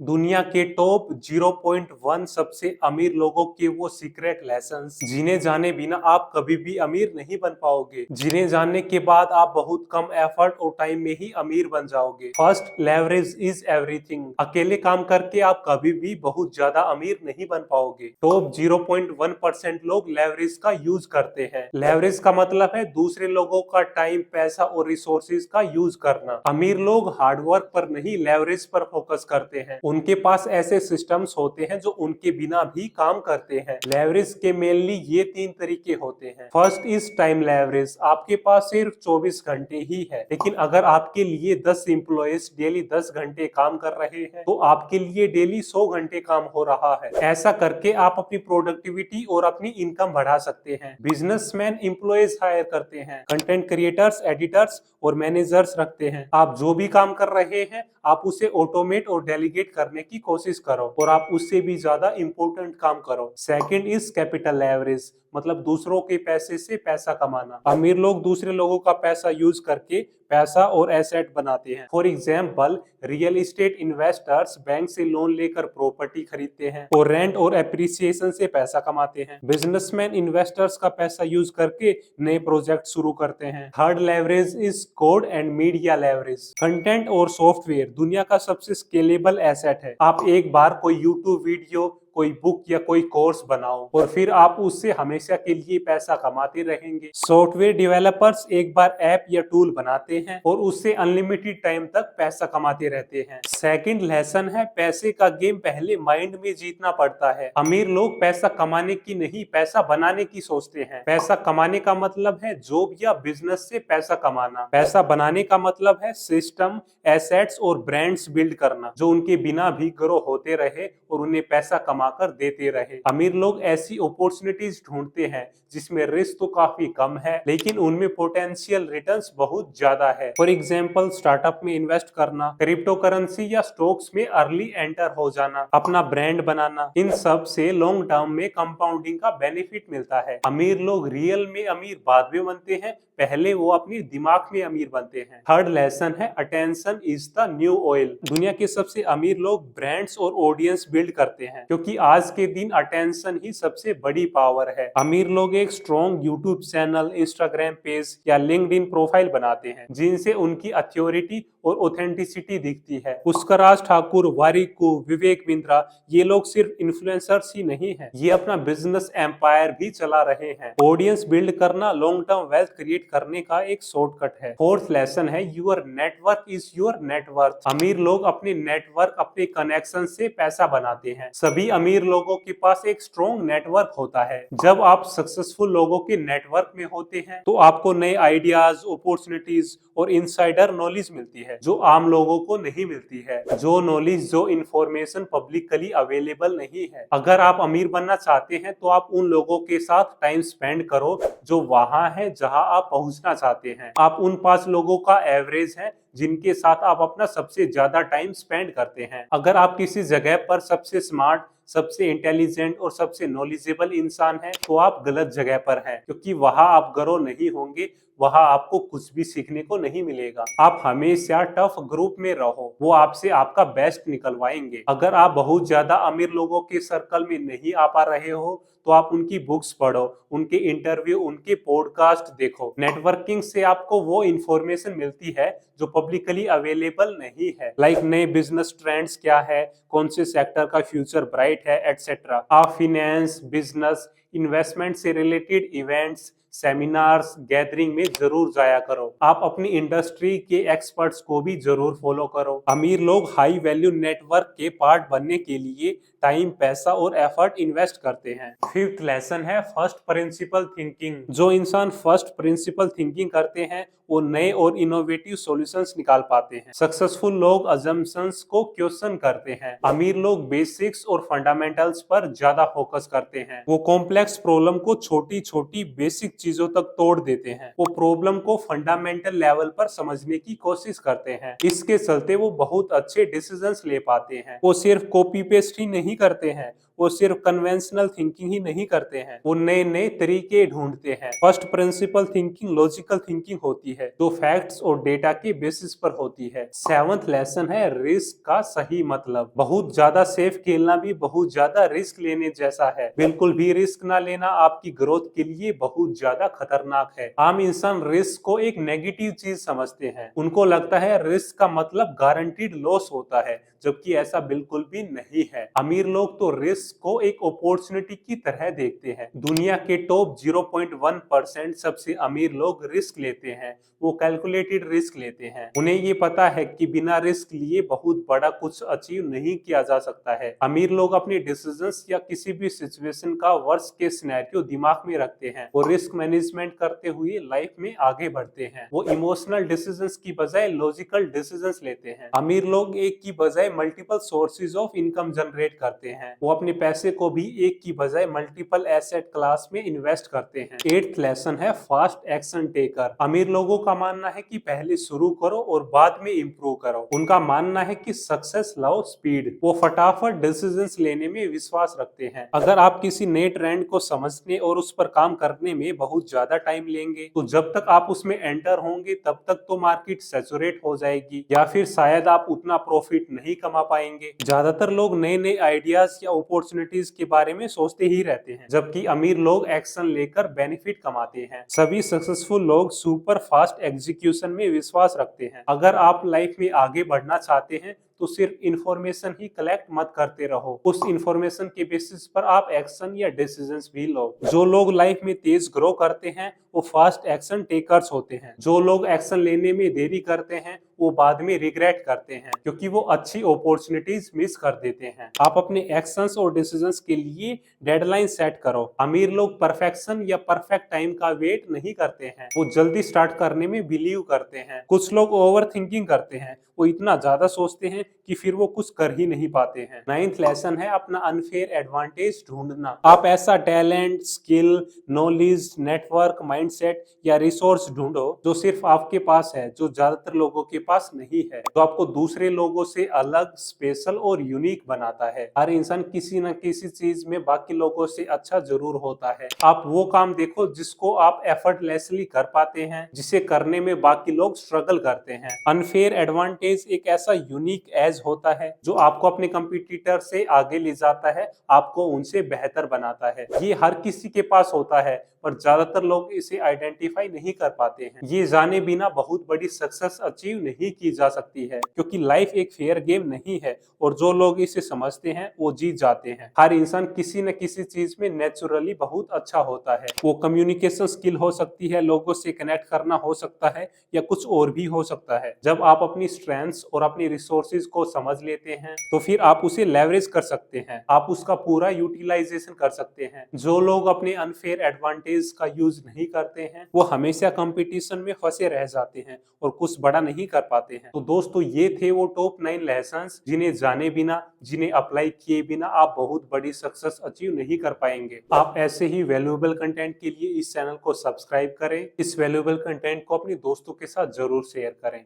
दुनिया के टॉप 0.1 सबसे अमीर लोगों के वो सीक्रेट लेसन्स जिन्हें जाने बिना आप कभी भी अमीर नहीं बन पाओगे, जिन्हें जानने के बाद आप बहुत कम एफर्ट और टाइम में ही अमीर बन जाओगे। First, leverage is everything. अकेले काम करके आप कभी भी बहुत ज्यादा अमीर नहीं बन पाओगे। टॉप 0.1% लोग लेवरेज का यूज करते हैं। लेवरेज का मतलब है दूसरे लोगों का टाइम, पैसा और रिसोर्सेज का यूज करना। अमीर लोग हार्डवर्क पर नहीं, लेवरेज पर फोकस करते हैं। उनके पास ऐसे सिस्टम्स होते हैं जो उनके बिना भी काम करते हैं। लेवरेज के मेनली ये 3 तरीके होते हैं। First is time leverage. आपके पास सिर्फ 24 घंटे ही है, लेकिन अगर आपके लिए 10 एम्प्लॉयज डेली 10 घंटे काम कर रहे हैं तो आपके लिए डेली 100 घंटे काम हो रहा है। ऐसा करके आप अपनी प्रोडक्टिविटी और अपनी इनकम बढ़ा सकते हैं। बिजनेसमैन एम्प्लॉयज हायर करते हैं, कंटेंट क्रिएटर्स, एडिटर्स और मैनेजर्स रखते हैं। आप जो भी काम कर रहे हैं आप उसे ऑटोमेट और डेलीगेट करने की कोशिश करो और आप उससे भी ज्यादा इंपॉर्टेंट काम करो। सेकंड इज कैपिटल लेवरेज, मतलब दूसरों के पैसे से पैसा कमाना। अमीर लोग दूसरे लोगों का पैसा यूज करके पैसा और एसेट बनाते हैं। For example, real estate investors bank से लोन लेकर प्रॉपर्टी खरीदते हैं और रेंट और एप्रिसिएशन से पैसा कमाते हैं। बिजनेसमैन इन्वेस्टर्स का पैसा यूज करके नए प्रोजेक्ट शुरू करते हैं। Third leverage is code and media leverage. Content और सॉफ्टवेयर दुनिया का सबसे स्केलेबल एसेट है। आप एक बार कोई यूट्यूब वीडियो, कोई बुक या कोई कोर्स बनाओ और फिर आप उससे हमेशा के लिए पैसा कमाते रहेंगे। सॉफ्टवेयर डेवलपर्स एक बार ऐप या टूल बनाते हैं और उससे अनलिमिटेड टाइम तक पैसा कमाते रहते हैं। सेकंड लेसन है पैसे का गेम पहले माइंड में जीतना पड़ता है। अमीर लोग पैसा कमाने की नहीं, पैसा बनाने की सोचते हैं। पैसा कमाने का मतलब है जॉब या बिजनेस से पैसा कमाना। पैसा बनाने का मतलब है सिस्टम, एसेट्स और ब्रांड्स बिल्ड करना जो उनके बिना भी ग्रो होते रहे और उन्हें पैसा कमाकर देते रहे। अमीर लोग ऐसी अपॉर्चुनिटीज ढूंढते हैं जिसमें रिस्क तो काफी कम है लेकिन उनमें पोटेंशियल रिटर्न्स बहुत ज्यादा है। फॉर एग्जांपल, स्टार्टअप में इन्वेस्ट करना, क्रिप्टो करेंसी या स्टॉक्स में अर्ली एंटर हो जाना, अपना ब्रांड बनाना, इन सब से लॉन्ग टर्म में कंपाउंडिंग का बेनिफिट मिलता है। अमीर लोग रियल में अमीर बाद में बनते हैं, पहले वो अपने दिमाग में अमीर बनते हैं। थर्ड लेसन है attention is the new oil. दुनिया के सबसे अमीर लोग ब्रांड्स और ऑडियंस बिल्ड करते हैं क्योंकि आज के दिन अटेंशन ही सबसे बड़ी पावर है। अमीर लोग एक strong YouTube channel, Instagram page या लिंक्डइन प्रोफाइल बनाते हैं जिनसे उनकी अथॉरिटी और ऑथेंटिसिटी दिखती है। पुष्कर राज ठाकुर, वारिकू, विवेक बिंद्रा, ये लोग सिर्फ इन्फ्लुएंसर्स ही नहीं हैं, ये अपना बिजनेस एम्पायर भी चला रहे हैं। ऑडियंस बिल्ड करना लॉन्ग टर्म वेल्थ क्रिएट करने का एक शॉर्टकट है। फोर्थ लेसन है your network is your net worth. अमीर लोग अपने नेटवर्क, अपने कनेक्शन से पैसा बनाते हैं। सभी अमीर लोगों के पास एक स्ट्रॉन्ग नेटवर्क होता है। जब आप सक्सेसफुल लोगों के नेटवर्क में होते हैं तो आपको नए आइडियाज, अपॉर्चुनिटीज और इनसाइडर नॉलेज मिलती है जो आम लोगों को नहीं मिलती है। जो नॉलेज, जो इंफॉर्मेशन पब्लिकली अवेलेबल नहीं है। अगर आप अमीर बनना चाहते हैं तो आप उन लोगों के साथ टाइम स्पेंड करो जो वहां है जहां आप पहुंचना चाहते हैं। आप उन 5 लोगों का एवरेज है जिनके साथ आप अपना सबसे ज्यादा टाइम स्पेंड करते हैं। अगर आप किसी जगह पर सबसे स्मार्ट, सबसे इंटेलिजेंट और सबसे नॉलेजेबल इंसान है तो आप गलत जगह पर हैं, क्योंकि वहां आप ग्रो नहीं होंगे, वहां आपको कुछ भी सीखने को नहीं मिलेगा। आप हमेशा टफ ग्रुप में रहो, वो आपसे आपका बेस्ट निकलवाएंगे। अगर आप बहुत ज्यादा अमीर लोगों के सर्कल में नहीं आ पा रहे हो तो आप उनकी बुक्स पढ़ो, उनके इंटरव्यू, उनके पॉडकास्ट देखो। नेटवर्किंग से आपको वो इंफॉर्मेशन मिलती है जो पब्लिकली अवेलेबल नहीं है, लाइक नए बिजनेस ट्रेंड्स क्या है, कौन से सेक्टर का फ्यूचर ब्राइट है, एटसेट्रा। आप फिनेंस, बिजनेस, इन्वेस्टमेंट से रिलेटेड इवेंट्स, सेमिनार्स, गैदरिंग में जरूर जाया करो। आप अपनी इंडस्ट्री के एक्सपर्ट्स को भी जरूर फॉलो करो। अमीर लोग हाई वैल्यू नेटवर्क के पार्ट बनने के लिए टाइम, पैसा और एफर्ट इन्वेस्ट करते हैं। फिफ्थ लेसन है फर्स्ट प्रिंसिपल थिंकिंग। जो इंसान फर्स्ट प्रिंसिपल थिंकिंग करते हैं वो नए और इनोवेटिव सॉल्यूशंस निकाल पाते हैं। सक्सेसफुल लोग अजम्पशंस को क्वेश्चन करते हैं। अमीर लोग बेसिक्स और फंडामेंटल्स पर ज्यादा फोकस करते हैं। वो कॉम्प्लेक्स प्रॉब्लम को छोटी छोटी बेसिक चीजों तक तोड़ देते हैं। वो प्रॉब्लम को फंडामेंटल लेवल पर समझने की कोशिश करते हैं। इसके चलते वो बहुत अच्छे डिसीजंस ले पाते हैं। वो सिर्फ कॉपी पेस्ट ही नहीं करते हैं, वो सिर्फ कन्वेंशनल थिंकिंग ही नहीं करते हैं, वो नए नए तरीके ढूंढते हैं। First principle thinking logical thinking होती है, जो फैक्ट्स और डेटा के बेसिस पर होती है। सेवंथ लेसन है रिस्क का सही मतलब। बहुत ज्यादा सेफ खेलना भी बहुत ज्यादा रिस्क लेने जैसा है। बिल्कुल भी रिस्क ना लेना आपकी ग्रोथ के लिए बहुत ज्यादा खतरनाक है। आम इंसान रिस्क को एक नेगेटिव चीज समझते हैं। उनको लगता है रिस्क का मतलब गारंटीड लॉस होता है, जबकि ऐसा बिल्कुल भी नहीं है। अमीर लोग तो रिस्क को एक अपॉर्चुनिटी की तरह देखते हैं। दुनिया के टॉप 0.1% सबसे अमीर लोग रिस्क लेते हैं। वो कैलकुलेटेड रिस्क लेते हैं। उन्हें ये पता है कि बिना रिस्क लिए बहुत बड़ा कुछ अचीव नहीं किया जा सकता है। अमीर लोग अपने डिसीजंस या किसी भी सिचुएशन का वर्स्ट केस सिनेरियो दिमाग में रखते हैं। वो रिस्क मैनेजमेंट करते हुए लाइफ में आगे बढ़ते हैं। वो इमोशनल डिसीजंस की बजाय लॉजिकल डिसीजंस लेते हैं। अमीर लोग एक की बजाय multiple sources of income generate करते हैं। वो अपने पैसे को भी एक की बजाय मल्टीपल एसेट क्लास में इन्वेस्ट करते हैं। एट्थ लेसन है फास्ट एक्शन टेकर। अमीर लोगों का मानना है कि पहले शुरू करो और बाद में इम्प्रूव करो। उनका मानना है कि सक्सेस लाओ स्पीड। वो फटाफट डिसीजंस लेने में विश्वास रखते हैं। अगर आप किसी नए ट्रेंड को समझने और उस पर काम करने में बहुत ज्यादा टाइम लेंगे, तो जब तक आप उसमें एंटर होंगे तब तक तो मार्केट सैचुरेट हो जाएगी, या फिर शायद आप उतना प्रॉफिट नहीं कमा पाएंगे। ज्यादातर लोग नए नए आइडियाज या अपॉर्चुनिटीज के बारे में सोचते ही रहते हैं, जबकि अमीर लोग एक्शन लेकर बेनिफिट कमाते हैं। सभी सक्सेसफुल लोग सुपर फास्ट एग्जीक्यूशन में विश्वास रखते हैं। अगर आप लाइफ में आगे बढ़ना चाहते हैं तो सिर्फ इंफॉर्मेशन ही कलेक्ट मत करते रहो, उस इंफॉर्मेशन के बेसिस पर आप एक्शन या डिसीजंस भी लो। जो लोग लाइफ में तेज ग्रो करते हैं वो फास्ट एक्शन टेकर्स होते हैं। जो लोग एक्शन लेने में देरी करते हैं वो बाद में रिग्रेट करते हैं, क्योंकि वो अच्छी अपॉर्चुनिटीज मिस कर देते हैं। आप अपने एक्शंस और डिसीजंस के लिए डेडलाइन सेट करो। अमीर लोग परफेक्शन या परफेक्ट टाइम का वेट नहीं करते हैं, वो जल्दी स्टार्ट करने में बिलीव करते हैं। कुछ लोग ओवर थिंकिंग करते हैं, वो इतना ज्यादा सोचते हैं कि फिर वो कुछ कर ही नहीं पाते हैं। नाइन्थ लेसन है अपना अनफेयर एडवांटेज ढूंढना। आप ऐसा talent, skill, knowledge, network, mindset या रिसोर्स ढूंढो जो सिर्फ आपके पास है, जो ज्यादातर लोगों के पास नहीं है, जो आपको दूसरे लोगों से अलग, स्पेशल और यूनिक बनाता है। हर इंसान किसी न किसी चीज में बाकी लोगों से अच्छा जरूर होता है। आप वो काम देखो जिसको आप एफर्टलेसली कर पाते हैं, जिसे करने में बाकी लोग स्ट्रगल करते हैं। अनफेयर एडवांटेज एक ऐसा यूनिक एज होता है जो आपको अपने कंपटीटर से आगे ले जाता है, आपको उनसे बेहतर बनाता है। ये हर किसी के पास होता है, पर ज्यादातर लोग इसे आइडेंटिफाई नहीं कर पाते हैं। ये जाने बिना बहुत बड़ी सक्सेस अचीव नहीं की जा सकती है, क्योंकि लाइफ एक फेयर गेम नहीं है और जो लोग इसे समझते हैं वो जीत जाते हैं। हर इंसान किसी न किसी चीज में नेचुरली बहुत अच्छा होता है। वो कम्युनिकेशन स्किल हो सकती है, लोगों से कनेक्ट करना हो सकता है, या कुछ और भी हो सकता है। जब आप अपनी स्ट्रेंथ्स और अपनी रिसोर्सेज को समझ लेते हैं तो फिर आप उसे लेवरेज कर सकते हैं, आप उसका पूरा यूटिलाइजेशन कर सकते हैं। जो लोग अपने अनफेयर एडवांटेज का यूज नहीं करते हैं वो हमेशा कंपटीशन में फंसे रह जाते हैं और कुछ बड़ा नहीं कर पाते हैं। तो दोस्तों ये थे वो टॉप 9 लेसन्स जिन्हें जाने बिना, जिन्हें अप्लाई किए बिना आप बहुत बड़ी सक्सेस अचीव नहीं कर पाएंगे। आप ऐसे ही वैल्यूएबल कंटेंट के लिए इस चैनल को सब्सक्राइब करें। इस वैल्यूएबल कंटेंट को अपने दोस्तों के साथ जरूर शेयर करें।